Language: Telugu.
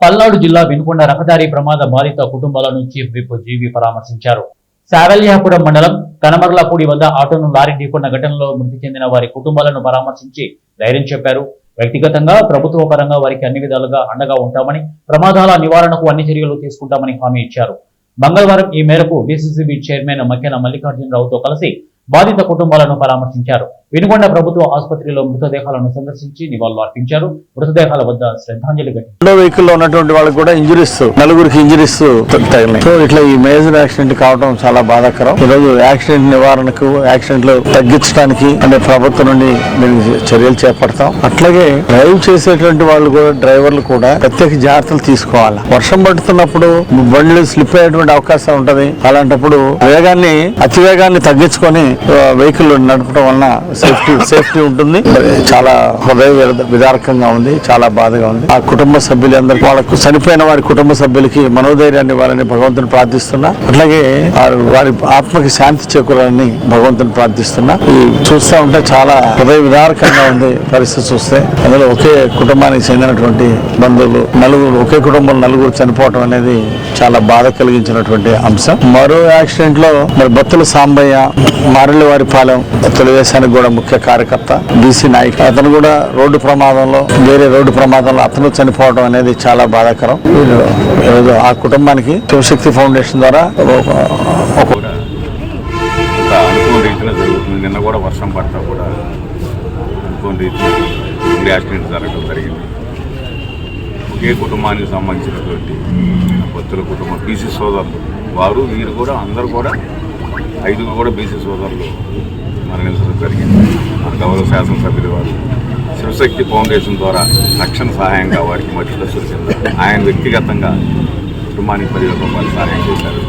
పల్నాడు జిల్లా వినుకొండ రహదారి ప్రమాద బాధిత కుటుంబాలను చీఫ్ విప్ జీవి పరామర్శించారు. శావల్యాపురం మండలం కనమర్లపూడి వద్ద ఆటోను లారీ ఢీకొన్న ఘటనలో మృతి చెందిన వారి కుటుంబాలను పరామర్శించి ధైర్యం చెప్పారు. వ్యక్తిగతంగా ప్రభుత్వ పరంగా వారికి అన్ని విధాలుగా అండగా ఉంటామని, ప్రమాదాల నివారణకు అన్ని చర్యలు తీసుకుంటామని హామీ ఇచ్చారు. మంగళవారం ఈ మేరకు డీసీసీబీ చైర్మన్ మక్కెన మల్లికార్జునరావుతో కలిసి బాధిత కుటుంబాలను పరామర్శించారు. వినుకొండ ప్రభుత్వ ఆసుపత్రిలో మృతదేహాలను సందర్శించి నివాళులు అర్పించారు. మృతదేహాల వద్ద శ్రద్ధాంజలి ఘటించారు. వెహికల్ లో ఉన్నటువంటి వాళ్ళకి కూడా ఇంజరీస్, నలుగురికి ఇంజరీస్ తగిలినాయి. సో ఇట్లా ఈ మేజర్ యాక్సిడెంట్ కావడం చాలా బాధాకరం. ఈ రోజు యాక్సిడెంట్ నివారణకు, యాక్సిడెంట్లు తగ్గించడానికి అంటే ప్రభుత్వం నుండి చర్యలు చేపడతాం. అట్లాగే డ్రైవ్ చేసేటువంటి వాళ్ళు కూడా, డ్రైవర్లు కూడా ప్రత్యేక జాగ్రత్తలు తీసుకోవాలి. వర్షం పడుతున్నప్పుడు బండ్లు స్లిప్ అయ్యేటువంటి అవకాశం ఉంటది. అలాంటప్పుడు అతి వేగాన్ని తగ్గించుకొని వెహికల్ నడపడం వలన సేఫ్టీ ఉంటుంది. చాలా హృదయ విదారకంగా ఉంది, చాలా బాధగా ఉంది. ఆ కుటుంబ సభ్యులందరికీ, వాళ్ళకు చనిపోయిన వారి కుటుంబ సభ్యులకి మనోధైర్యాన్ని ఇవ్వాలని భగవంతుని ప్రార్థిస్తున్నా. అట్లాగే వారి ఆత్మకి శాంతి చేకూరాలని భగవంతుని ప్రార్థిస్తున్నా. చూస్తూ ఉంటే చాలా హృదయ విదారకంగా ఉంది పరిస్థితి చూస్తే. అందులో ఒకే కుటుంబానికి చెందినటువంటి బంధువులు నలుగురు, ఒకే కుటుంబంలో నలుగురు చనిపోవడం అనేది చాలా బాధ కలిగించినటువంటి అంశం. మరో యాక్సిడెంట్ లో మరి బత్తుల సాంబయ్య, మారెళ్ళవారిపాలెం తెలుగుదేశానికి కూడా ముఖ్య కార్యకర్త, బీసీ నాయక్, అతను కూడా వేరే రోడ్డు ప్రమాదంలో అతను చనిపోవడం అనేది చాలా బాధాకరం. ఆ కుటుంబానికి శివశక్తి ఫౌండేషన్ ద్వారా అనుకోని రీతిలో జరుగుతుంది. నిన్న కూడా వర్షం పడతా కూడా అనుకోని రీతిలో యాక్సిడెంట్ జరగడం జరిగింది. ఒకే కుటుంబానికి సంబంధించినటువంటి భక్తుల కుటుంబం, బీసీ సోదరులు, వీరు కూడా అందరూ కూడా 5 కూడా బీసీ సోదరులు మరణించడం జరిగింది. మన గౌరవ శాసనసభ్యులు వారు శివశక్తి ఫౌండేషన్ ద్వారా రక్షణ సహాయంగా వారికి మట్టి దశలు కింద ఆయన వ్యక్తిగతంగా కుటుంబానికి 10,000 రూపాయలు సహాయం చేశారు.